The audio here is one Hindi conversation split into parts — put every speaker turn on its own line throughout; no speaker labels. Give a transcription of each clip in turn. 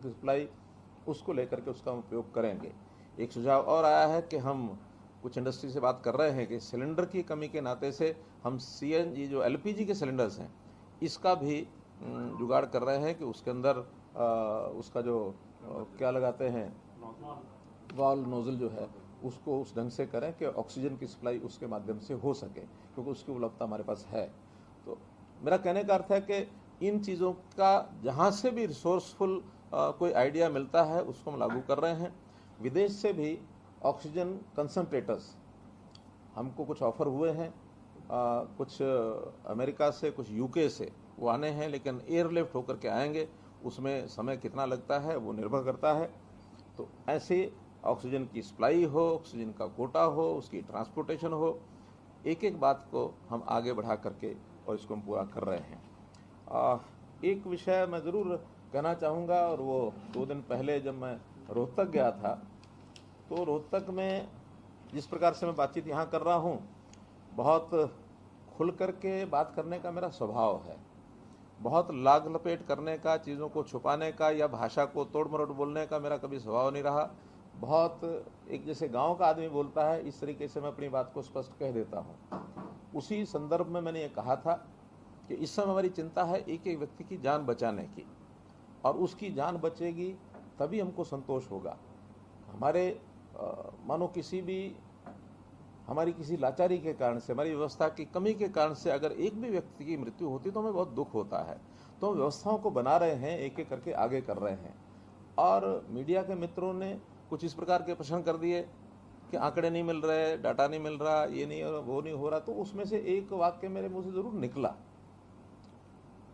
की सप्लाई, उसको लेकर के उसका उपयोग करेंगे। एक सुझाव और आया है कि हम कुछ इंडस्ट्री से बात कर रहे हैं कि सिलेंडर की कमी के नाते से हम CNG जो LPG के सिलेंडर्स हैं इसका भी जुगाड़ कर रहे हैं कि उसके अंदर उसका जो क्या लगाते हैं वाल नोजल जो है उसको उस ढंग से करें कि ऑक्सीजन की सप्लाई उसके माध्यम से हो सके, क्योंकि उसकी उपलब्धता हमारे पास है। तो मेरा कहने का अर्थ है कि इन चीज़ों का जहाँ से भी रिसोर्सफुल कोई आइडिया मिलता है उसको हम लागू कर रहे हैं। विदेश से भी ऑक्सीजन कंसंट्रेटर्स हमको कुछ ऑफर हुए हैं, कुछ अमेरिका से, कुछ UK से वो आने हैं, लेकिन एयरलिफ्ट होकर के आएंगे, उसमें समय कितना लगता है वो निर्भर करता है। तो ऐसे ऑक्सीजन की सप्लाई हो, ऑक्सीजन का कोटा हो, उसकी ट्रांसपोर्टेशन हो, एक एक बात को हम आगे बढ़ा करके और इसको हम पूरा कर रहे हैं। एक विषय मैं ज़रूर कहना चाहूँगा, और वो 2 दिन पहले जब मैं रोहतक गया था तो रोहतक में जिस प्रकार से मैं बातचीत यहाँ कर रहा हूँ, बहुत खुल कर के बात करने का मेरा स्वभाव है। बहुत लाग लपेट करने का, चीज़ों को छुपाने का या भाषा को तोड़ मरोड़ बोलने का मेरा कभी स्वभाव नहीं रहा। बहुत एक जैसे गांव का आदमी बोलता है इस तरीके से मैं अपनी बात को स्पष्ट कह देता हूँ। उसी संदर्भ में मैंने ये कहा था कि इस समय हमारी चिंता है एक एक व्यक्ति की जान बचाने की, और उसकी जान बचेगी तभी हमको संतोष होगा। हमारे मानो किसी भी हमारी किसी लाचारी के कारण से, हमारी व्यवस्था की कमी के कारण से अगर एक भी व्यक्ति की मृत्यु होती तो हमें बहुत दुख होता है। तो हम व्यवस्थाओं को बना रहे हैं, एक एक करके आगे कर रहे हैं। और मीडिया के मित्रों ने कुछ इस प्रकार के प्रश्न कर दिए कि आंकड़े नहीं मिल रहे, डाटा नहीं मिल रहा, ये नहीं वो नहीं हो रहा। तो उसमें से एक वाक्य मेरे मुंह से ज़रूर निकला,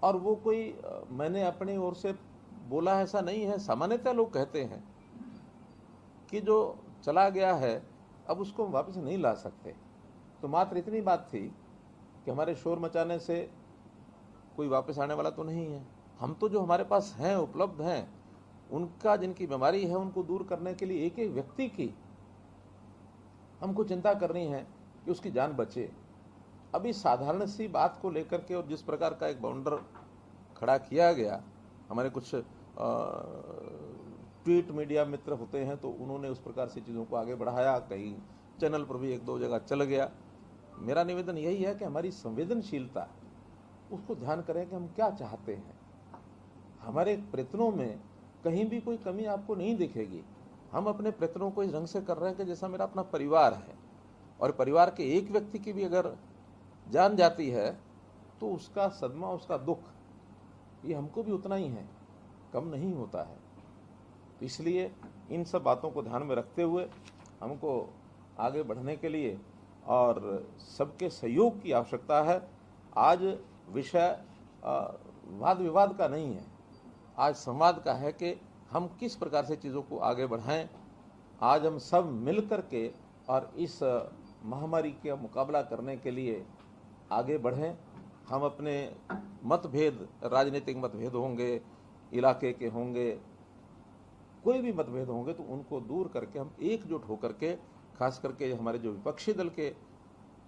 और वो कोई मैंने अपनी ओर से बोला ऐसा नहीं है। सामान्यतः लोग कहते हैं कि जो चला गया है अब उसको वापस नहीं ला सकते। तो मात्र इतनी बात थी कि हमारे शोर मचाने से कोई वापस आने वाला तो नहीं है। हम तो जो हमारे पास हैं, उपलब्ध हैं, उनका जिनकी बीमारी है उनको दूर करने के लिए एक एक व्यक्ति की हमको चिंता करनी है कि उसकी जान बचे। अभी साधारण सी बात को लेकर के और जिस प्रकार का एक बाउंडर खड़ा किया गया, हमारे कुछ ट्वीट मीडिया मित्र होते हैं तो उन्होंने उस प्रकार से चीज़ों को आगे बढ़ाया, कहीं चैनल पर भी 1-2 जगह चल गया। मेरा निवेदन यही है कि हमारी संवेदनशीलता उसको ध्यान करें कि हम क्या चाहते हैं। हमारे प्रयत्नों में कहीं भी कोई कमी आपको नहीं दिखेगी। हम अपने प्रयत्नों को इस ढंग से कर रहे हैं कि जैसा मेरा अपना परिवार है, और परिवार के एक व्यक्ति की भी अगर जान जाती है तो उसका सदमा, उसका दुख ये हमको भी उतना ही है, कम नहीं होता है। तो इसलिए इन सब बातों को ध्यान में रखते हुए हमको आगे बढ़ने के लिए और सबके सहयोग की आवश्यकता है। आज विषय वाद विवाद का नहीं है, आज संवाद का है कि हम किस प्रकार से चीज़ों को आगे बढ़ाएं। आज हम सब मिल कर के और इस महामारी का मुकाबला करने के लिए आगे बढ़ें। हम अपने मतभेद, राजनीतिक मतभेद होंगे, इलाके के होंगे, कोई भी मतभेद होंगे तो उनको दूर करके हम एकजुट होकर के, खास करके हमारे जो विपक्षी दल के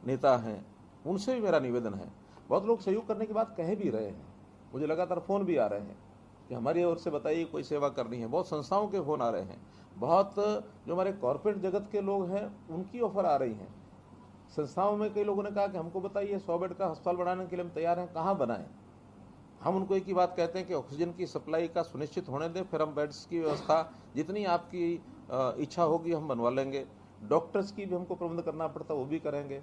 नेता हैं उनसे भी मेरा निवेदन है। बहुत लोग सहयोग करने की बात कह भी रहे हैं, मुझे लगातार फ़ोन भी आ रहे हैं कि हमारी ओर से बताइए कोई सेवा करनी है। बहुत संस्थाओं के फ़ोन आ रहे हैं, बहुत जो हमारे कॉरपोरेट जगत के लोग हैं उनकी ऑफर आ रही हैं। संस्थाओं में कई लोगों ने कहा कि हमको बताइए 100 बेड का अस्पताल बनाने के लिए हम तैयार हैं, कहाँ बनाएं। हम उनको एक ही बात कहते हैं कि ऑक्सीजन की सप्लाई का सुनिश्चित होने दें, फिर हम बेड्स की व्यवस्था जितनी आपकी इच्छा होगी हम बनवा लेंगे। डॉक्टर्स की भी हमको प्रबंध करना पड़ता वो भी करेंगे।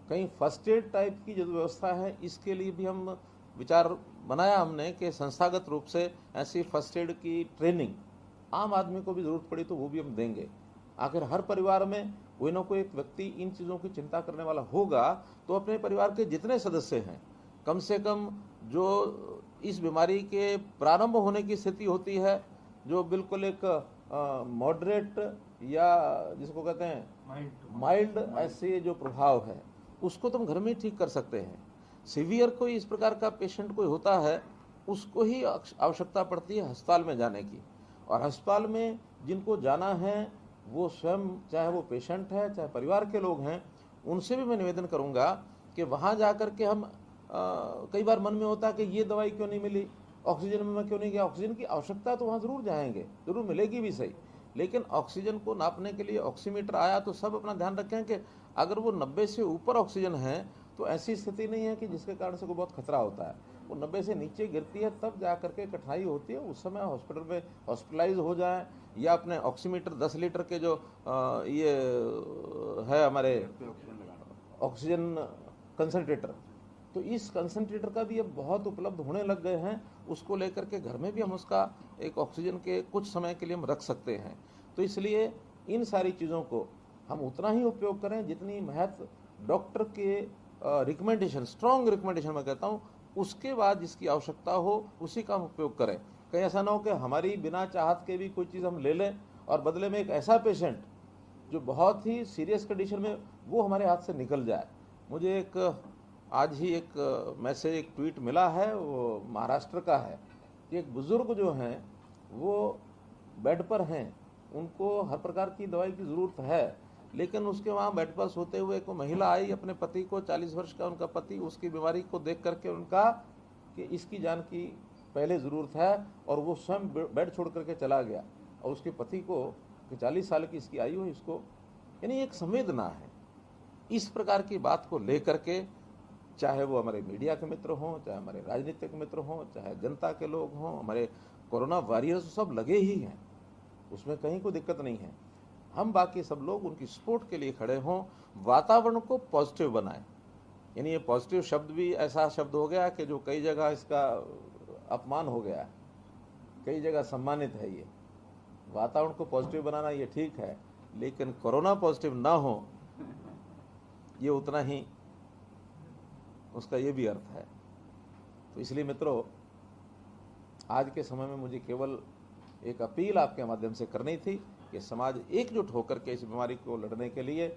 कहीं फर्स्ट एड टाइप की जो व्यवस्था है इसके लिए भी हम विचार बनाया हमने कि संस्थागत रूप से ऐसी फर्स्ट एड की ट्रेनिंग आम आदमी को भी ज़रूरत पड़ी तो वो भी हम देंगे। आखिर हर परिवार में कोई ना कोई एक व्यक्ति इन चीज़ों की चिंता करने वाला होगा, तो अपने परिवार के जितने सदस्य हैं, कम से कम जो इस बीमारी के प्रारंभ होने की स्थिति होती है, जो बिल्कुल एक मॉडरेट या जिसको कहते हैं माइल्ड ऐसे जो प्रभाव है उसको तुम घर में ठीक कर सकते हैं। सीवियर कोई इस प्रकार का पेशेंट कोई होता है उसको ही आवश्यकता पड़ती है अस्पताल में जाने की, और अस्पताल में जिनको जाना है वो स्वयं, चाहे वो पेशेंट है चाहे परिवार के लोग हैं, उनसे भी मैं निवेदन करूंगा कि वहाँ जा कर के हम कई बार मन में होता है कि ये दवाई क्यों नहीं मिली, ऑक्सीजन में मैं क्यों नहीं गया? ऑक्सीजन की आवश्यकता तो वहाँ ज़रूर जाएंगे, ज़रूर मिलेगी भी सही, लेकिन ऑक्सीजन को नापने के लिए ऑक्सीमीटर आया तो सब अपना ध्यान रखें कि अगर वो 90 से ऊपर ऑक्सीजन है तो ऐसी स्थिति नहीं है कि जिसके कारण से कोई बहुत खतरा होता है। वो 90 से नीचे गिरती है तब जा करके कठिनाई होती है, उस समय हॉस्पिटल में हॉस्पिटलाइज हो जाए या अपने ऑक्सीमीटर 10 लीटर के जो ये है हमारे ऑक्सीजन कंसनट्रेटर, तो इस कंसनट्रेटर का भी अब बहुत उपलब्ध होने लग गए हैं, उसको लेकर के घर में भी हम उसका एक ऑक्सीजन के कुछ समय के लिए हम रख सकते हैं। तो इसलिए इन सारी चीज़ों को हम उतना ही उपयोग करें जितनी महत्व डॉक्टर के रिकमेंडेशन, स्ट्रॉन्ग रिकमेंडेशन मैं कहता हूँ, उसके बाद जिसकी आवश्यकता हो उसी का हम उपयोग करें। कहीं ऐसा ना हो कि हमारी बिना चाहत के भी कोई चीज़ हम ले लें और बदले में एक ऐसा पेशेंट जो बहुत ही सीरियस कंडीशन में वो हमारे हाथ से निकल जाए। मुझे एक आज ही एक मैसेज, एक ट्वीट मिला है, वो महाराष्ट्र का है कि एक बुज़ुर्ग जो हैं वो बेड पर हैं, उनको हर प्रकार की दवाई की ज़रूरत है, लेकिन उसके वहाँ बेड पर सोते हुए एक महिला आई, अपने पति को, 40 वर्ष का उनका पति, उसकी बीमारी को देख करके उनका कि इसकी जान की पहले ज़रूरत है, और वो स्वयं बेड छोड़ करके चला गया और उसके पति को कि 40 साल की इसकी आयु है, इसको, यानी एक संवेदना है। इस प्रकार की बात को लेकर के चाहे वो हमारे मीडिया के मित्र हों, चाहे हमारे राजनीतिक मित्र हों, चाहे जनता के लोग हों, हमारे कोरोना वॉरियर्स सब लगे ही हैं, उसमें कहीं कोई दिक्कत नहीं है। हम बाकी सब लोग उनकी सपोर्ट के लिए खड़े हों, वातावरण को पॉजिटिव बनाएं। यानी ये पॉजिटिव शब्द भी ऐसा शब्द हो गया कि जो कई जगह इसका अपमान हो गया, कई जगह सम्मानित है। ये वातावरण को पॉजिटिव बनाना ये ठीक है, लेकिन कोरोना पॉजिटिव ना हो ये उतना ही उसका ये भी अर्थ है। तो इसलिए मित्रों, आज के समय में मुझे केवल एक अपील आपके माध्यम से करनी थी कि समाज एकजुट होकर के इस बीमारी को लड़ने के लिए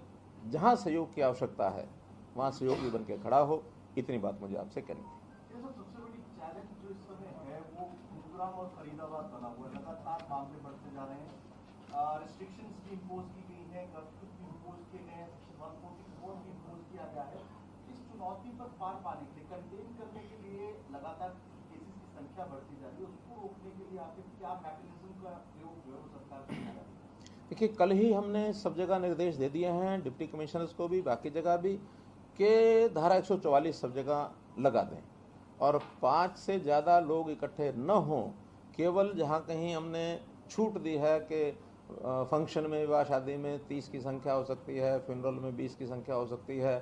जहां सहयोग की आवश्यकता है वहां सहयोगी बन के खड़ा हो। इतनी बात मुझे आपसे कहनी थी।
सबसे बड़ी चैलेंज जो इस समय है वो गुरुग्राम और फरीदाबाद बना हुआ है, लगातार मामले बढ़ते जा रहे हैं, रिस्ट्रिक्शंस भी इम्पोज की गई है, कर्फ्यू भी इम्पोज किए गए हैं, सेक्शन 144 भी इम्पोज किया गया है। इस चुनौती पर पार पाने के लिए, कंटेन करने के लिए लगातार केसेस की संख्या बढ़ती जा रही है, उसको रोकने के लिए आखिर क्या मैकेनिज्म का प्रयोग जो है वो सरकार कर रही है?
देखिए, कल ही हमने सब जगह निर्देश दे दिए हैं, डिप्टी कमिश्नर्स को भी, बाकी जगह भी, कि धारा 144 सब जगह लगा दें और 5 से ज़्यादा लोग इकट्ठे न हों। केवल जहाँ कहीं हमने छूट दी है कि फंक्शन में, विवाह शादी में 30 की संख्या हो सकती है, फ्यूनरल में 20 की संख्या हो सकती है,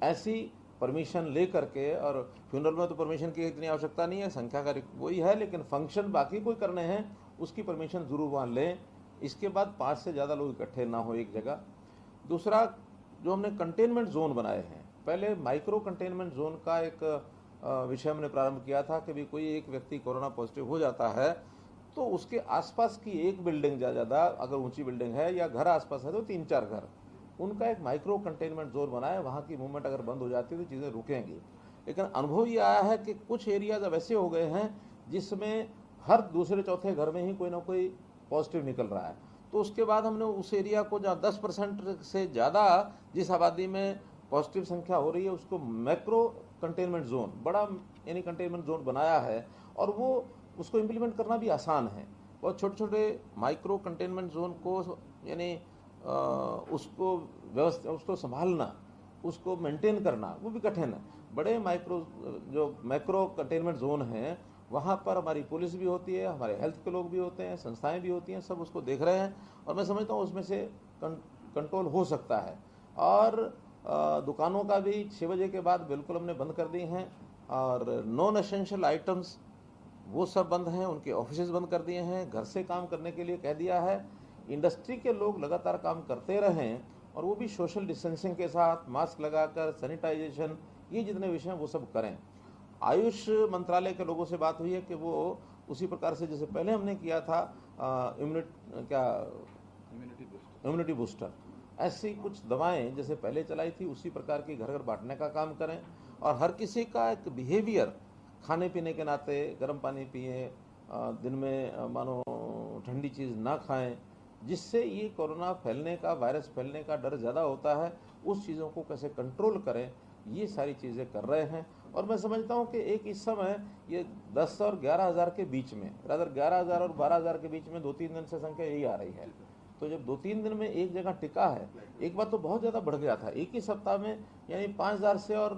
ऐसी परमिशन ले करके, और फ्यूनरल में तो परमिशन की इतनी आवश्यकता नहीं है, संख्या का वही है, लेकिन फंक्शन बाकी कोई करने हैं उसकी परमिशन ज़रूर वहाँ लें। इसके बाद 5 से ज़्यादा लोग इकट्ठे ना हो एक जगह। दूसरा, जो हमने कंटेनमेंट जोन बनाए हैं, पहले माइक्रो कंटेनमेंट जोन का एक विषय हमने प्रारंभ किया था कि भी कोई एक व्यक्ति कोरोना पॉजिटिव हो जाता है तो उसके आसपास की एक बिल्डिंग ज़्यादा, अगर ऊंची बिल्डिंग है या घर आसपास है तो 3-4 घर, उनका एक माइक्रो कंटेनमेंट जोन बनाए, वहाँ की मूवमेंट अगर बंद हो जाती है तो चीज़ें रुकेंगी। लेकिन अनुभव ये आया है कि कुछ एरियाज अब ऐसे हो गए हैं जिसमें हर दूसरे चौथे घर में ही कोई ना कोई पॉजिटिव निकल रहा है। तो उसके बाद हमने उस एरिया को जहाँ 10% से ज़्यादा जिस आबादी में पॉजिटिव संख्या हो रही है उसको मैक्रो कंटेनमेंट जोन, बड़ा यानी कंटेनमेंट जोन बनाया है, और वो उसको इम्प्लीमेंट करना भी आसान है। बहुत छोटे छोटे माइक्रो कंटेनमेंट जोन को यानी उसको व्यवस्था, उसको संभालना, उसको मेंटेन करना वो भी कठिन है। बड़े माइक्रो जो मैक्रो कंटेनमेंट जोन हैं वहाँ पर हमारी पुलिस भी होती है, हमारे हेल्थ के लोग भी होते हैं, संस्थाएं भी होती हैं, सब उसको देख रहे हैं, और मैं समझता हूँ उसमें से कंट्रोल हो सकता है। और दुकानों का भी 6 बजे के बाद बिल्कुल हमने बंद कर दी हैं, और नॉन एसेंशियल आइटम्स वो सब बंद हैं, उनके ऑफिसेज बंद कर दिए हैं, घर से काम करने के लिए कह दिया है। इंडस्ट्री के लोग लगातार काम करते रहें, और वो भी सोशल डिस्टेंसिंग के साथ, मास्क लगाकर, सैनिटाइजेशन, ये जितने विषय हैं वो सब करें। आयुष मंत्रालय के लोगों से बात हुई है कि वो उसी प्रकार से जैसे पहले हमने किया था इम्यूनिटी बूस्टर, ऐसी कुछ दवाएं जैसे पहले चलाई थी उसी प्रकार की घर घर बांटने का काम करें, और हर किसी का एक बिहेवियर, खाने पीने के नाते गर्म पानी पिए, दिन में मानो ठंडी चीज़ ना खाएं, जिससे ये कोरोना फैलने का, वायरस फैलने का डर ज़्यादा होता है, उस चीज़ों को कैसे कंट्रोल करें, ये सारी चीज़ें कर रहे हैं। और मैं समझता हूँ कि एक इस समय ये 10 और 11,000 के बीच में, रादर 11,000 और 12,000 के बीच में 2-3 दिन से संख्या यही आ रही है। तो जब 2-3 दिन में एक जगह टिका है, एक बार तो बहुत ज़्यादा बढ़ गया था, एक ही सप्ताह में यानी 5,000 से और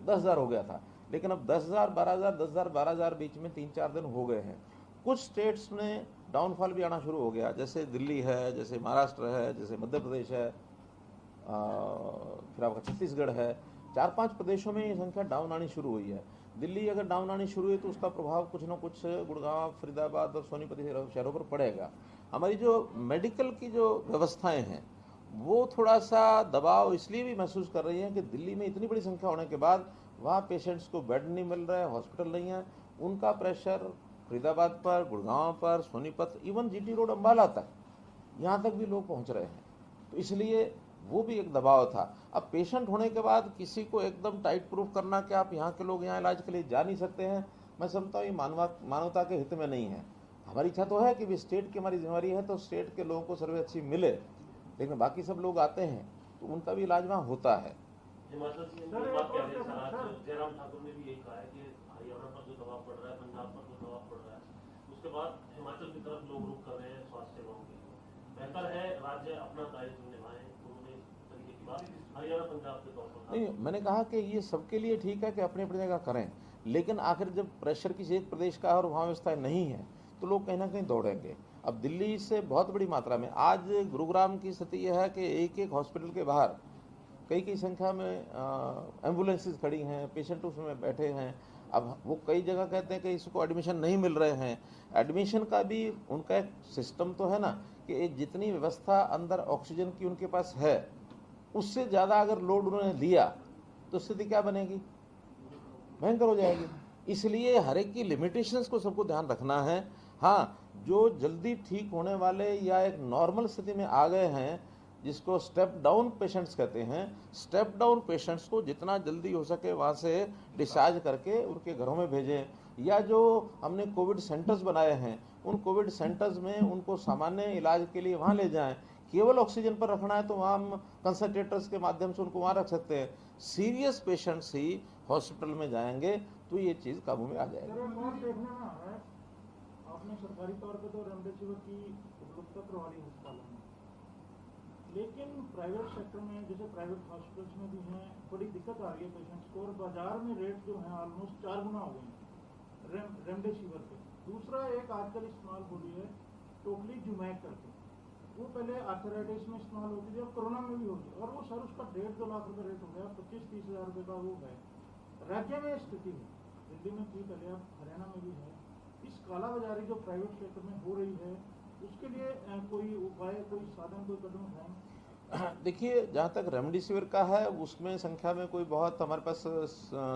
10,000 हो गया था, लेकिन अब 10,000, 12,000, 10,000, 12,000 बीच में 3-4 दिन हो गए हैं। कुछ स्टेट्स में डाउनफॉल भी आना शुरू हो गया, जैसे दिल्ली है, जैसे महाराष्ट्र है, जैसे मध्य प्रदेश है, फिर आपका छत्तीसगढ़ है। 4-5 प्रदेशों में ये संख्या डाउन आनी शुरू हुई है। दिल्ली अगर डाउन आनी शुरू हुई तो उसका प्रभाव कुछ ना कुछ गुड़गांव, फरीदाबाद और सोनीपत शहरों पर पड़ेगा। हमारी जो मेडिकल की जो व्यवस्थाएं हैं वो थोड़ा सा दबाव इसलिए भी महसूस कर रही हैं कि दिल्ली में इतनी बड़ी संख्या होने के बाद वहाँ पेशेंट्स को बेड नहीं मिल रहा है, हॉस्पिटल नहीं है, उनका प्रेशर फरीदाबाद पर, गुड़गांव पर, Sonipat, even GT road Ambala तक, यहाँ तक भी लोग पहुँच रहे हैं। तो इसलिए वो भी एक दबाव था। अब पेशेंट होने के बाद किसी को एकदम टाइट प्रूफ करना कि आप यहाँ के लोग यहाँ इलाज के लिए जा नहीं सकते हैं, मैं समझता हूँ ये मानवता के हित में नहीं है। हमारी इच्छा तो है कि भी स्टेट की हमारी जिम्मेवारी है तो स्टेट के लोगों को सर्विस अच्छी मिले, लेकिन बाकी सब लोग आते हैं तो उनका भी इलाज वहाँ होता है।
हिमाचल सीएम की बात कह रहे हैं सर, आज जयराम ठाकुर ने भी यही कहा है कि हरियाणा पर जो दबाव पड़ रहा है, पंजाब पर जो दबाव पड़ रहा है, उसके बाद हिमाचल की तरफ लोग रुख कर रहे हैं स्वास्थ्य सेवाओं के लिए। बेहतर है राज्य अपना दायित्व निभाएं, उन्होंने इस तरीके की बात हरियाणा पंजाब के तौर पर
नहीं, मैंने कहा कि ये सबके लिए ठीक है कि अपनी अपनी जगह करें, लेकिन आखिर जब प्रेशर किसी एक प्रदेश का और वहाँ व्यवस्था नहीं है तो लोग कहीं ना कहीं दौड़ेंगे। अब दिल्ली से बहुत बड़ी मात्रा में, आज गुरुग्राम की स्थिति यह है कि एक एक हॉस्पिटल के बाहर कई संख्या में एम्बुलेंसेस खड़ी हैं, पेशेंट उसमें बैठे हैं। अब वो कई जगह कहते हैं कि इसको एडमिशन नहीं मिल रहे हैं। एडमिशन का भी उनका एक सिस्टम तो है ना कि एक जितनी व्यवस्था अंदर ऑक्सीजन की उनके पास है उससे ज़्यादा अगर लोड उन्होंने लिया तो स्थिति क्या बनेगी, भयंकर हो जाएगी। इसलिए हर एक की लिमिटेशंस को सबको ध्यान रखना है। हाँ, जो जल्दी ठीक होने वाले या एक नॉर्मल स्थिति में आ गए हैं, जिसको स्टेप डाउन पेशेंट्स कहते हैं, स्टेप डाउन पेशेंट्स को जितना जल्दी हो सके वहाँ से डिस्चार्ज करके उनके घरों में भेजें, या जो हमने कोविड सेंटर्स बनाए हैं उन कोविड सेंटर्स में उनको सामान्य इलाज के लिए वहाँ ले जाएं। केवल ऑक्सीजन पर रखना है तो वहाँ हम कंसंट्रेटर्स के माध्यम से उनको वहाँ रख सकते हैं। सीरियस पेशेंट्स ही हॉस्पिटल में जाएंगे तो ये चीज़ काबू में आ जाएगी।
आपने सरकारी तौर पे तो रेमडेसिविर की उपलब्धता करवा ली अस्पतालों में, लेकिन प्राइवेट सेक्टर में जैसे प्राइवेट हॉस्पिटल्स में भी हैं, बड़ी दिक्कत आ रही है पेशेंट्स को, और बाजार में रेट जो है ऑलमोस्ट 4 गुना हो गए हैं रेमडेसिविर के। दूसरा एक आजकल इस्तेमाल हो रही है टोक्लीजुमैब करके, वो पहले आर्थराइटिस में इस्तेमाल होती थी और कोरोना में भी होती है, और वो सर उसका 1.5-2 लाख रुपये रेट हो गया, 25-30 हज़ार रुपये का वो है। राज्य में स्थिति है, दिल्ली में थी पहले, अब हरियाणा में भी है। इस कालाबाजारी जो प्राइवेट सेक्टर में हो रही है उसके लिए कोई उपाय, कोई साधन, कोई कदम उठाएं?
देखिए, जहाँ तक रेमडेसिविर का है उसमें संख्या में कोई बहुत हमारे पास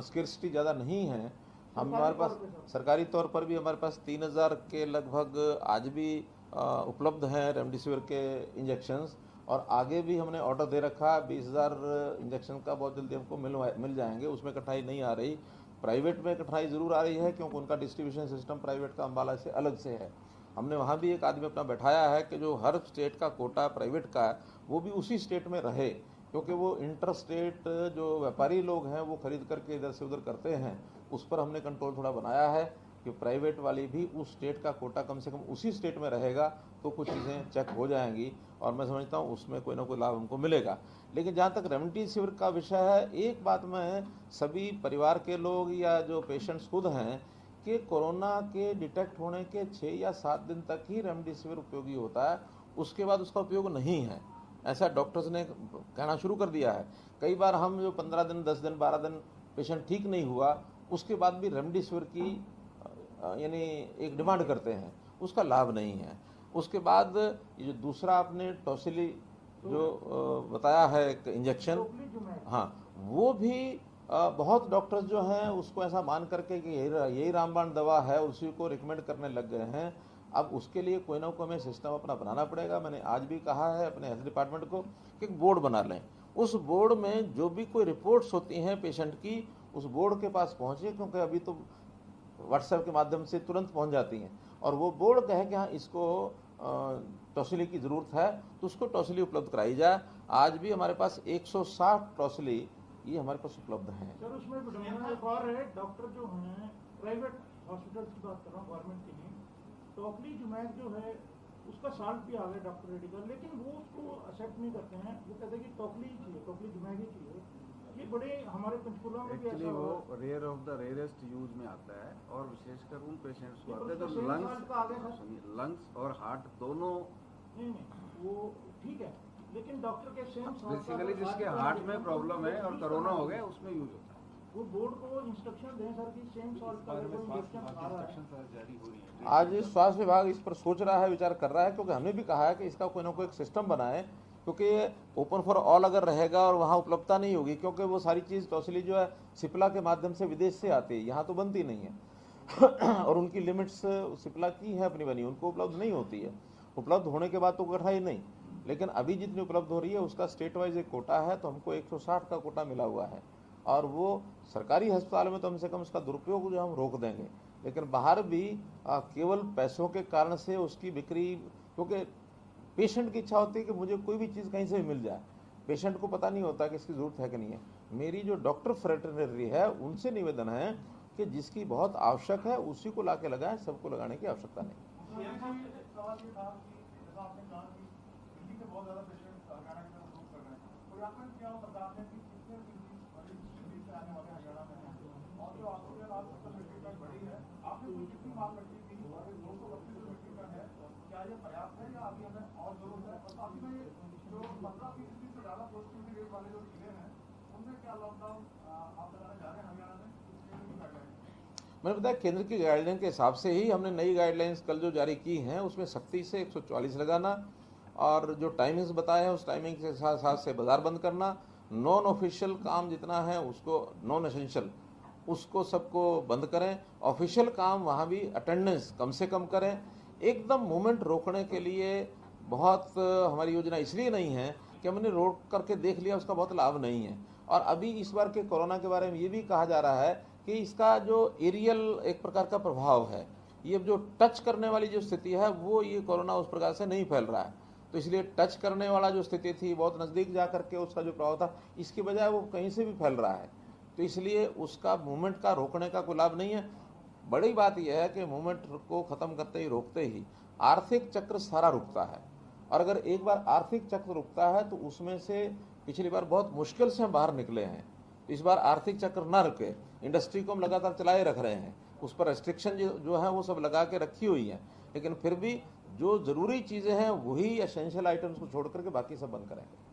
स्किर्सिटी ज़्यादा नहीं है। हमारे पास सरकारी तौर पर भी हमारे पास 3,000 के लगभग आज भी उपलब्ध हैं रेमडेसिविर के इंजेक्शन्स, और आगे भी हमने ऑर्डर दे रखा 20,000 इंजेक्शन का बहुत जल्दी हमको मिल जाएंगे, उसमें कठिनाई नहीं आ रही। प्राइवेट में कठिनाई ज़रूर आ रही है क्योंकि उनका डिस्ट्रीब्यूशन सिस्टम प्राइवेट का अम्बाला से अलग से है। हमने वहाँ भी एक आदमी अपना बैठाया है कि जो हर स्टेट का कोटा प्राइवेट का है वो भी उसी स्टेट में रहे, क्योंकि वो इंटर स्टेट जो व्यापारी लोग हैं वो खरीद करके इधर से उधर करते हैं, उस पर हमने कंट्रोल थोड़ा बनाया है कि प्राइवेट वाली भी उस स्टेट का कोटा कम से कम उसी स्टेट में रहेगा तो कुछ चीज़ें चेक हो जाएंगी, और मैं समझता हूँ उसमें कोई ना कोई लाभ हमको मिलेगा। लेकिन जहाँ तक रेमडेसिविर का विषय है, एक बात मैं सभी परिवार के लोग या जो पेशेंट्स खुद हैं कि कोरोना के डिटेक्ट होने के 6 या 7 दिन तक ही रेमडेसिविर उपयोगी होता है, उसके बाद उसका उपयोग नहीं है, ऐसा डॉक्टर्स ने कहना शुरू कर दिया है। कई बार हम जो 15 दिन, 10 दिन, 12 दिन पेशेंट ठीक नहीं हुआ उसके बाद भी रेमडेसिविर की यानी एक डिमांड करते हैं, उसका लाभ नहीं है। उसके बाद ये जो दूसरा आपने टॉसिली जो बताया है एक इंजेक्शन, हाँ, वो भी बहुत डॉक्टर्स जो हैं उसको ऐसा मान करके कि यही रामबाण दवा है उसी को रिकमेंड करने लग गए हैं। अब उसके लिए कोई ना कोई हमें सिस्टम अपना बनाना पड़ेगा। मैंने आज भी कहा है अपने हेल्थ डिपार्टमेंट को कि एक बोर्ड बना लें, उस बोर्ड में जो भी कोई रिपोर्ट्स होती हैं पेशेंट की उस बोर्ड के पास पहुँचे, क्योंकि अभी तो व्हाट्सएप के माध्यम से तुरंत पहुंच जाती हैं, और वो बोर्ड कहे कि हाँ इसको टॉसिली की ज़रूरत है तो उसको टॉसिली उपलब्ध कराई जाए। आज भी हमारे पास 160 टॉसिली ये हमारे पास उपलब्ध हैं।
सर उसमें विडम्बना एक और है, डॉक्टर जो हैं प्राइवेट हॉस्पिटल्स की बात कर रहा हूँ, गवर्नमेंट की नहीं, टोक्लीजुमैब जो है उसका साल्ट भी आ गया डॉक्टर रेड्डी का, लेकिन वो उसको एक्सेप्ट नहीं करते हैं, वो कहते हैं कि टोक्लीजुमैब ही चाहिए। ये बड़े हमारे पंचकुला में भी
एक्चुअली
ऐसा
वो
हुआ।
Rare of the rarest use में आता है और विशेषकर उन पेशेंट्स को
ये
आता है
उसका
जो
same salt का आ गया
लंग्स
सर।
लंग्स और हार्ट दोनों
नहीं वो ठीक है, लेकिन डॉक्टर के सेम
बेसिकली जिसके हार्ट में प्रॉब्लम है और कोरोना हो गया उसमें यूज होता है।
वो बोर्ड को इंस्ट्रक्शन दें सर कि सेम सॉल्ट का अगर कोई इंजेक्शन आ रहा है।
जारी हो रही है।
आज स्वास्थ्य विभाग इस पर सोच रहा है, विचार कर रहा है, क्योंकि हमने भी कहा है कि इसका कोई ना कोई एक सिस्टम बनाए, क्योंकि ओपन फॉर ऑल अगर रहेगा और वहाँ उपलब्धता नहीं होगी, क्योंकि वो सारी चीज़ टॉसिली जो है सिप्ला के माध्यम से विदेश से आती है, यहाँ तो बनती नहीं है और उनकी लिमिट्स सिप्ला की है अपनी बनी, उनको उपलब्ध नहीं होती है। उपलब्ध होने के बाद तो कठिनाई नहीं, लेकिन अभी जितनी उपलब्ध हो रही है उसका स्टेट वाइज एक कोटा है, तो हमको 160 का कोटा मिला हुआ है और वो सरकारी अस्पताल में तो कम से कम उसका दुरुपयोग जो हम रोक देंगे, लेकिन बाहर भी केवल पैसों के कारण से उसकी बिक्री, क्योंकि पेशेंट की इच्छा होती है कि मुझे कोई भी चीज़ कहीं से भी मिल जाए, पेशेंट को पता नहीं होता कि इसकी ज़रूरत है कि नहीं है। मेरी जो डॉक्टर फ्रेटरनरी है उनसे निवेदन है कि जिसकी बहुत आवश्यक है उसी को ला के लगाएं, सबको लगाने की आवश्यकता नहीं।
सवाल ये था कि जैसा आपने कहा कि दिल्ली के बहुत ज़्यादा पेशेंट हरियाणा की तरफ मूव कर रहे हैं, तो यहाँ पर क्या बता दें कि कितने दिल्ली से आने वाले हरियाणा में हैं और जो ऑक्सीजन आज तक मीट्रिक टन बढ़ी है, आपने कुछ कितनी मांग रखी थी, 232 मीट्रिक टन है, क्या ये पर्याप्त है या अभी हमें और जरूरत है? और साथ ही में जो 15% से ज़्यादा पॉजिटिविटी रेट वाले जो जिले हैं उनमें क्या लॉकडाउन आप लगाने जा रहे हैं हरियाणा में?
मैंने बताया केंद्र की गाइडलाइन के हिसाब से ही हमने नई गाइडलाइंस कल जो जारी की हैं उसमें सख्ती से 144 लगाना और जो टाइमिंग्स बताए हैं उस टाइमिंग के साथ साथ से बाजार बंद करना, नॉन ऑफिशियल काम जितना है उसको, नॉन एसेंशियल उसको सबको बंद करें, ऑफिशियल काम वहाँ भी अटेंडेंस कम से कम करें। एकदम मूवमेंट रोकने के लिए बहुत हमारी योजना इसलिए नहीं है कि हमने रोक करके देख लिया उसका बहुत लाभ नहीं है। और अभी इस बार के कोरोना के बारे में ये भी कहा जा रहा है कि इसका जो एरियल एक प्रकार का प्रभाव है, ये जो टच करने वाली जो स्थिति है वो ये कोरोना उस प्रकार से नहीं फैल रहा है, तो इसलिए टच करने वाला जो स्थिति थी बहुत नज़दीक जा करके उसका जो प्रभाव था, इसकी बजाय वो कहीं से भी फैल रहा है, तो इसलिए उसका मूवमेंट का रोकने का कोई लाभ नहीं है। बड़ी बात यह है कि मूवमेंट को ख़त्म करते ही रोकते ही आर्थिक चक्र सारा रुकता है, और अगर एक बार आर्थिक चक्र रुकता है तो उसमें से पिछली बार बहुत मुश्किल से हम बाहर निकले हैं, इस बार आर्थिक चक्र ना रुके, इंडस्ट्री को हम लगातार चलाए रख रहे हैं, उस पर रेस्ट्रिक्शन जो है वो सब लगा के रखी हुई है, लेकिन फिर भी जो ज़रूरी चीज़ें हैं वही एसेंशियल आइटम्स को छोड़ करके बाकी सब बंद करेंगे।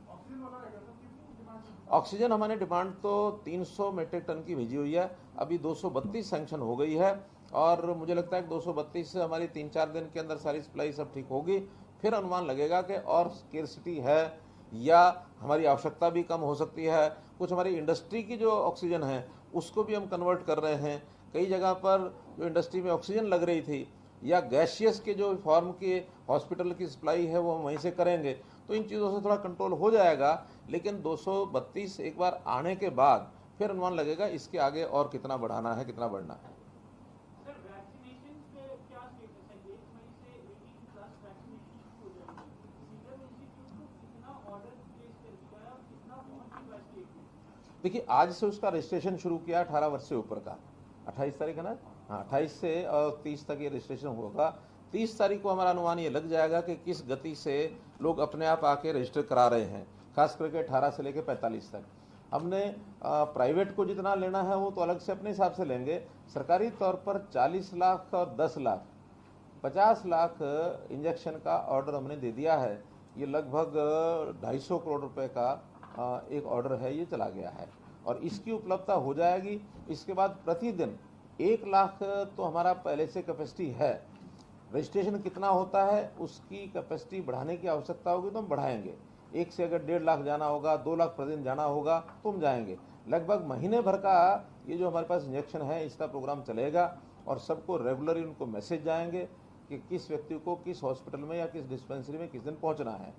ऑक्सीजन हमारे डिमांड तो 300 मीट्रिक टन की भेजी हुई है, अभी 232 सैंक्शन हो गई है और मुझे लगता है कि 232 से हमारी 3-4 दिन के अंदर सारी सप्लाई सब ठीक होगी, फिर अनुमान लगेगा कि और स्केर्सिटी है या हमारी आवश्यकता भी कम हो सकती है। कुछ हमारी इंडस्ट्री की जो ऑक्सीजन है उसको भी हम कन्वर्ट कर रहे हैं, कई जगह पर जो इंडस्ट्री में ऑक्सीजन लग रही थी या गैशियस के जो फॉर्म के हॉस्पिटल की सप्लाई है वो हम वहीं से करेंगे, तो इन चीज़ों से थोड़ा कंट्रोल हो जाएगा। लेकिन 232 एक बार आने के बाद फिर अनुमान लगेगा इसके आगे और कितना बढ़ाना है, कितना बढ़ना है।
सर वैक्सीनेशन पे क्या स्टेटस है? 1 मई से 18 प्लस वैक्सीनेशन शुरू हो जाएगी, सीरम इंस्टीट्यूट को कितना ऑर्डर प्लेस कर दिया है और कितना पहुंच चुका है स्टेट में?
देखिए आज से उसका रजिस्ट्रेशन शुरू किया 18 वर्ष से ऊपर का, 28 तारीख है ना, हाँ 28 से और 30 तक ये रजिस्ट्रेशन होगा। 30 तारीख को हमारा अनुमान ये लग जाएगा कि किस गति से लोग अपने आप आके रजिस्टर करा रहे हैं, खास करके 18 से लेकर 45 तक। हमने प्राइवेट को जितना लेना है वो तो अलग से अपने हिसाब से लेंगे, सरकारी तौर पर 40 लाख और 10 लाख 50 लाख इंजेक्शन का ऑर्डर हमने दे दिया है। ये लगभग 250 करोड़ रुपए का एक ऑर्डर है, ये चला गया है और इसकी उपलब्धता हो जाएगी। इसके बाद प्रतिदिन 1 लाख तो हमारा पहले से कैपेसिटी है, रजिस्ट्रेशन कितना होता है उसकी कैपेसिटी बढ़ाने की आवश्यकता होगी तो हम बढ़ाएंगे। 1 से अगर 1.5 लाख जाना होगा, 2 लाख प्रतिदिन जाना होगा तो हम जाएंगे। लगभग महीने भर का ये जो हमारे पास इंजेक्शन है इसका प्रोग्राम चलेगा और सबको रेगुलरली उनको मैसेज जाएंगे कि किस व्यक्ति को किस हॉस्पिटल में या किस डिस्पेंसरी में किस दिन पहुंचना है।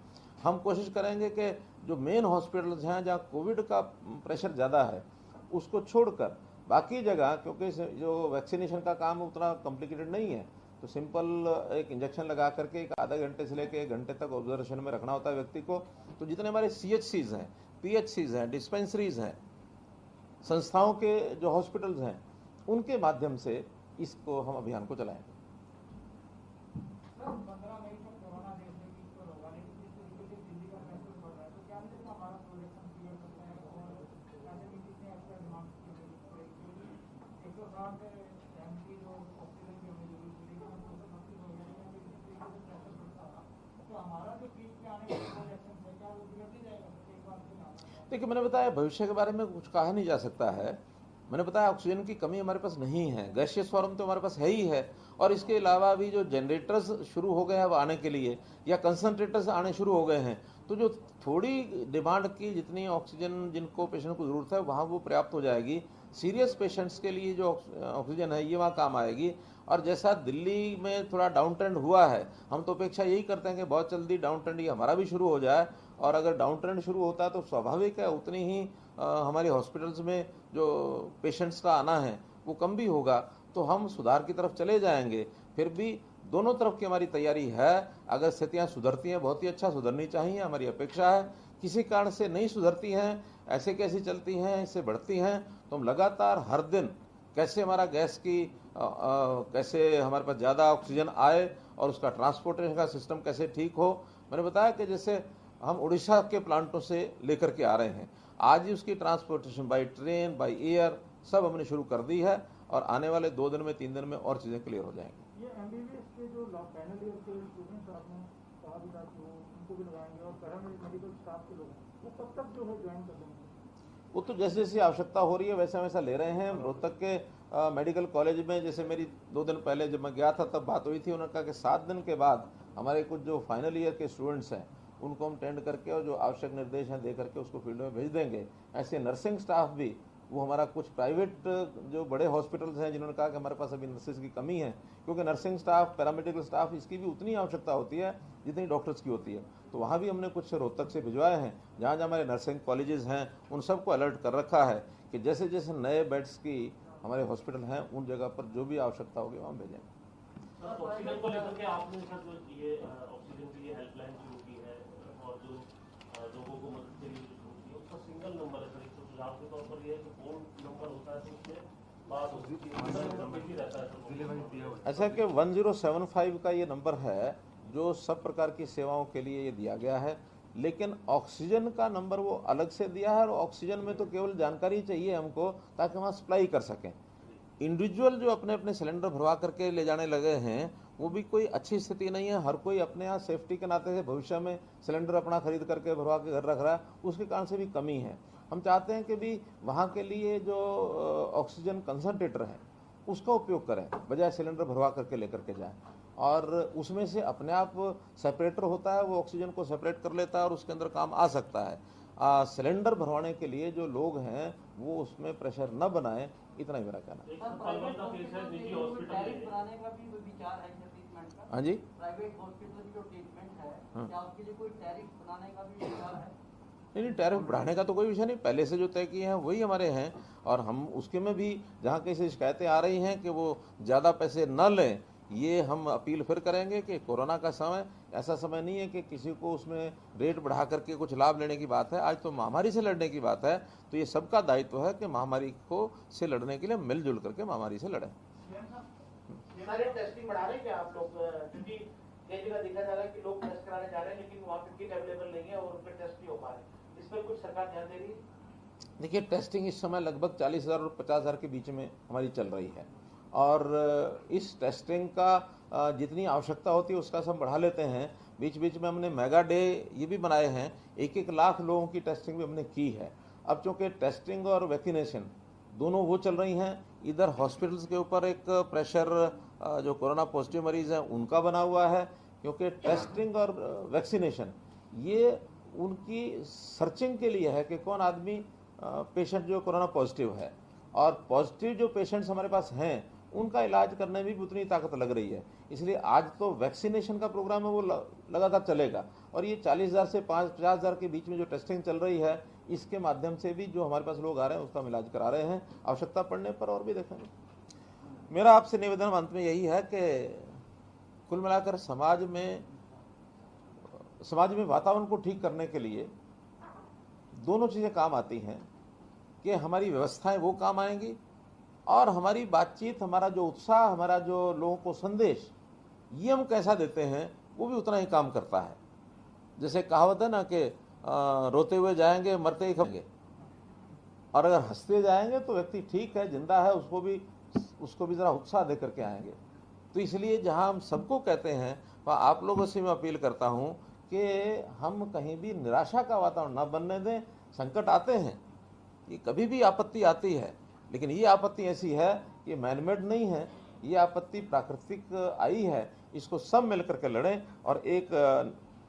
हम कोशिश करेंगे कि जो मेन हॉस्पिटल्स हैं जहाँ कोविड का प्रेशर ज़्यादा है उसको छोड़कर बाकी जगह, क्योंकि जो वैक्सीनेशन का काम उतना कॉम्प्लिकेटेड नहीं है, तो सिंपल एक इंजेक्शन लगा करके एक आधा घंटे से लेकर 1 घंटे तक ऑब्जर्वेशन में रखना होता है व्यक्ति को। तो जितने हमारे CHCs हैं, PHCs हैं, डिस्पेंसरीज हैं, संस्थाओं के जो हॉस्पिटल्स हैं उनके माध्यम से इसको हम अभियान को चलाएंगे।
सर 15 मई तक कोरोना देश में पीक पर होगा, लेकिन जिस तरीके से दिल्ली का केसेस बढ़ रहा है तो क्या हम हमारा प्रोजेक्शन क्लियर करते हैं और ऐसे में कितने एक्स्ट्रा डिमांड की जरूरत पड़ेगी, क्योंकि 160 एमपी जो ऑक्सीजन की हमें जरूरत पड़ेगी हम 229 हो गए हैं, जिस तरीके से प्रेशर बढ़ता रहा तो हमारा जो पीक पे आने वाला प्रोजेक्शन है क्या वो बिगड़ नहीं जाएगा एक बार फिर आना।
देखिए, मैंने बताया भविष्य के बारे में कुछ कहा नहीं जा सकता है। मैंने बताया ऑक्सीजन की कमी हमारे पास नहीं है, गैसियस फॉर्म तो हमारे पास है ही है, और इसके अलावा भी जो जनरेटर्स शुरू हो गए हैं वो आने के लिए, या कंसंट्रेटर्स आने शुरू हो गए हैं, तो जो थोड़ी डिमांड की जितनी ऑक्सीजन जिनको पेशेंट को ज़रूरत है वहाँ वो पर्याप्त हो जाएगी। सीरियस पेशेंट्स के लिए जो ऑक्सीजन है ये वहाँ काम आएगी। और जैसा दिल्ली में थोड़ा डाउन ट्रेंड हुआ है, हम तो अपेक्षा यही करते हैं कि बहुत जल्दी डाउन ट्रेंड ये हमारा भी शुरू हो जाए, और अगर डाउन ट्रेंड शुरू होता है तो स्वाभाविक है उतनी ही हमारी हॉस्पिटल्स में जो पेशेंट्स का आना है वो कम भी होगा, तो हम सुधार की तरफ चले जाएंगे। फिर भी दोनों तरफ की हमारी तैयारी है। अगर स्थितियां सुधरती हैं बहुत ही अच्छा, सुधरनी चाहिए, हमारी अपेक्षा है। किसी कारण से नहीं सुधरती हैं, ऐसे कैसी चलती हैं, इससे बढ़ती हैं, तो हम लगातार हर दिन कैसे हमारा गैस की कैसे हमारे पास ज़्यादा ऑक्सीजन आए और उसका ट्रांसपोर्टेशन का सिस्टम कैसे ठीक हो। मैंने बताया कि जैसे हम उड़ीसा के प्लांटों से लेकर के आ रहे हैं, आज ही उसकी transportation by train by air सब हमने शुरू कर दी है, और आने वाले 2 दिन में 3 दिन में और चीज़ें क्लियर हो जाएंगी।
ये एमबीबीएस के जो फाइनल ईयर के स्टूडेंट्स आपने कहा भी था कि वो उनको भी लगाएंगे और पैरामेडिकल स्टाफ के लोग वो कब तक जो है ज्वाइन कर देंगे?
वो तो जैसे जैसी आवश्यकता हो रही है वैसा वैसा ले रहे हैं। रोहतक के मेडिकल कॉलेज में जैसे मेरी 2 दिन पहले जब मैं गया था तब बात हुई थी, उन्होंने कहा कि 7 दिन के बाद हमारे कुछ जो फाइनल ईयर के स्टूडेंट्स हैं उनको हम टेंड करके और जो आवश्यक निर्देश हैं दे करके उसको फील्ड में भेज देंगे। ऐसे नर्सिंग स्टाफ भी, वो हमारा कुछ प्राइवेट जो बड़े हॉस्पिटल्स हैं जिन्होंने कहा कि हमारे पास अभी नर्सेज की कमी है, क्योंकि नर्सिंग स्टाफ, पैरामेडिकल स्टाफ इसकी भी उतनी आवश्यकता होती है जितनी डॉक्टर्स की होती है, तो वहाँ भी हमने कुछ रोहतक से भिजवाए हैं। जहाँ जहाँ हमारे नर्सिंग कॉलेजेस हैं उन सबको अलर्ट कर रखा है कि जैसे जैसे नए बेड्स की हमारे हॉस्पिटल हैं उन जगह पर जो भी आवश्यकता होगी वहाँ भेजेंगे।
ऑक्सीजन को लेकर के आपने सर जो ये ऑक्सीजन के लिए हेल्पलाइन शुरू की है और जो लोगों को मदद के लिए शुरू की है, उसका सिंगल नंबर है सर, एक तो सुझाव के तौर पर ये है कि फोन नंबर होता है तो उसमें बात होती रहता है।
ऐसा कि 1075 का ये नंबर है जो सब प्रकार की सेवाओं के लिए ये दिया गया है, लेकिन ऑक्सीजन का नंबर वो अलग से दिया है, और ऑक्सीजन में तो केवल जानकारी चाहिए हमको ताकि वहाँ सप्लाई कर सकें। इंडिविजुअल जो अपने अपने सिलेंडर भरवा करके ले जाने लगे हैं वो भी कोई अच्छी स्थिति नहीं है। हर कोई अपने यहाँ सेफ्टी के नाते से भविष्य में सिलेंडर अपना खरीद करके भरवा के घर रख रहा है, उसके कारण से भी कमी है। हम चाहते हैं कि भी वहाँ के लिए जो ऑक्सीजन कंसंट्रेटर है उसका उपयोग करें, बजाय सिलेंडर भरवा करके लेकर के जाएं, और उसमें से अपने आप सेपरेटर होता है, वो ऑक्सीजन को सेपरेट कर लेता है और उसके अंदर काम आ सकता है। सिलेंडर भरवाने के लिए जो लोग हैं वो उसमें प्रेशर न बनाएं, इतना ही मेरा कहना है।
बनाने का भी विचार है ट्रीटमेंट का?
हाँ जी,
प्राइवेट हॉस्पिटल जो ट्रीटमेंट है क्या उसके लिए कोई टैरिफ बनाने का भी विचार है?
नहीं, टैरिफ बढ़ाने का तो कोई विषय नहीं, पहले से जो तय किए हैं वही हमारे हैं, और हम उसके में भी जहाँ कहीं से शिकायतें आ रही हैं कि वो ज़्यादा पैसे न लें, ये हम अपील फिर करेंगे कि कोरोना का समय ऐसा समय नहीं है कि किसी को उसमें रेट बढ़ा करके कुछ लाभ लेने की बात है। आज तो महामारी से लड़ने की बात है, तो ये सबका दायित्व है कि महामारी को से लड़ने के लिए मिलजुल करके महामारी से लड़ें।
सारे टेस्टिंग बढ़ा रहे हैं क्या आप लोग? क्योंकि कई जगह देखा जा रहा है कि लोग टेस्ट कराने जा रहे हैं लेकिन वहाँ पे किट अवेलेबल नहीं है और उन पर टेस्ट नहीं हो पा रहे, इस पर कुछ सरकार ध्यान दे रही है?
देखिए, टेस्टिंग इस समय लगभग 40,000 और 50,000 के बीच में हमारी चल रही है, और इस टेस्टिंग का जितनी आवश्यकता होती है उसका सब बढ़ा लेते हैं। बीच बीच में हमने मेगा डे ये भी बनाए हैं, 1-1 लाख लोगों की टेस्टिंग भी हमने की है। अब चूँकि टेस्टिंग और वैक्सीनेशन दोनों वो चल रही हैं, इधर हॉस्पिटल्स के ऊपर एक प्रेशर जो कोरोना पॉजिटिव मरीज़ हैं उनका बना हुआ है, क्योंकि टेस्टिंग और वैक्सीनेशन ये उनकी सर्चिंग के लिए है कि कौन आदमी पेशेंट जो कोरोना पॉजिटिव है, और पॉजिटिव जो पेशेंट्स हमारे पास हैं उनका इलाज करने में भी उतनी ताकत लग रही है। इसलिए आज तो वैक्सीनेशन का प्रोग्राम है वो लगातार चलेगा, और ये 40,000 से 50,000 के बीच में जो टेस्टिंग चल रही है इसके माध्यम से भी जो हमारे पास लोग आ रहे हैं उसका हम इलाज करा रहे हैं। आवश्यकता पड़ने पर और भी देखेंगे। मेरा आपसे निवेदन अंत में यही है कि कुल मिलाकर समाज में वातावरण को ठीक करने के लिए दोनों चीज़ें काम आती हैं। कि हमारी व्यवस्थाएं वो काम आएंगी और हमारी बातचीत, हमारा जो उत्साह, हमारा जो लोगों को संदेश ये हम कैसा देते हैं वो भी उतना ही काम करता है। जैसे कहावत है ना कि रोते हुए जाएंगे मरते ही खाएंगे, और अगर हंसते जाएंगे तो व्यक्ति ठीक है, जिंदा है, उसको भी ज़रा उत्साह दे करके आएंगे। तो इसलिए जहां हम सबको कहते हैं वहाँ आप लोगों से मैं अपील करता हूं कि हम कहीं भी निराशा का वातावरण ना बनने दें। संकट आते हैं, ये कभी भी आपत्ति आती है, लेकिन ये आपत्ति ऐसी है कि मैनमेड नहीं है, ये आपत्ति प्राकृतिक आई है। इसको सब मिलकर के लड़ें और एक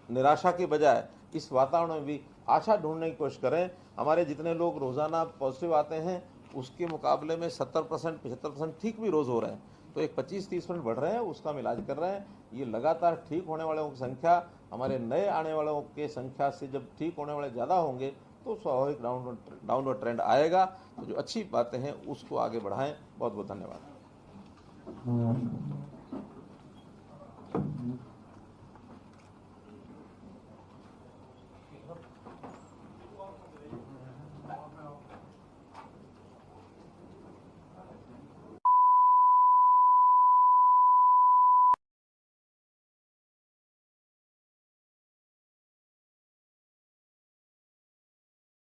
निराशा के बजाय इस वातावरण में भी आशा ढूंढने की कोशिश करें। हमारे जितने लोग रोज़ाना पॉजिटिव आते हैं उसके मुकाबले में 70% 75% ठीक भी रोज़ हो रहे हैं, तो एक 25-30% बढ़ रहे हैं, उसका हम इलाज कर रहे हैं। ये लगातार ठीक होने वालों की संख्या हमारे नए आने वालों के संख्या से जब ठीक होने वाले ज़्यादा होंगे तो स्वाभाविक डाउनवर्ड ट्रेंड आएगा। तो जो अच्छी बातें हैं उसको आगे बढ़ाएं। बहुत बहुत धन्यवाद।